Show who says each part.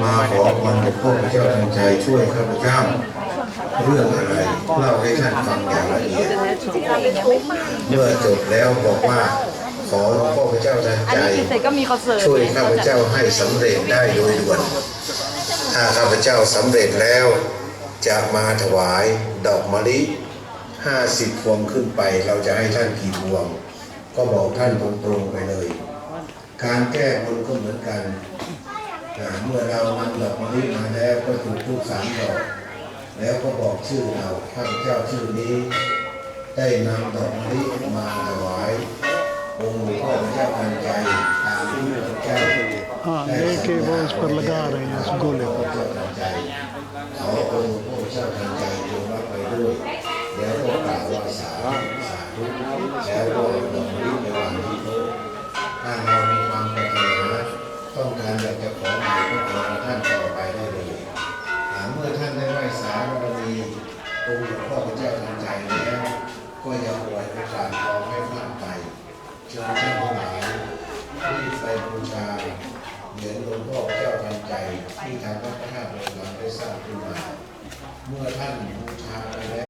Speaker 1: มาขอพรหลวงพ่อพระเจ้าทันใจช่วยข้าพเจ้าเรื่องอะไรเล่าให้ท่านฟังอย่างละเอียดเมื่อจบแล้วบอกว่าขอหลวงพ่อพระเจ้าทันใจช่วยข้าพเจ้าให้สำเร็จได้โดยด่วนถ้าข้าพเจ้าสำเร็จแล้วจะมาถวายดอกมะลิ50 พวงขึ้นไปเราจะให้ท่านกี่พวงก็บอกท่านตรงๆไปเลยการแก้บนก็เหมือนกันเมื่อเรานำดอกมะลิมาแล้วก็จุดธูป3 ดอกแล้วก็บอกชื่อเราข้าพเจ้าชื่อนี้ได้นำดอกมะลิมาถวายองค์หลวงพ่อพระเจ้าทันใจตามที่พระเจ้าได้สั่งไว้ขอองค์หลวงพ่อพระเจ้าทันใจจงรับไปด้วยแล้วก็กล่าวว่าสาธุแล้วก็ดอกมะลิไปวางที่โต๊ะถ้าเรามีความปรารถนาต้องการอยากจะขอใหม่ก็ขอท่านต่อไปได้เลยเมื่อท่านได้ไหว้สาบารมีองค์หลวงพ่อพระเจ้าทันใจแล้วก็อย่าปล่อยโอกาสทองให้พลาดไปเชิญท่านทั้งหลายที่ไปบูชาเหรียญหลวงพ่อพระเจ้าทันใจที่ทางวัดพระธาตุโบราณได้สร้างขึ้นมาเมื่อท่านบูชาไปแล้ว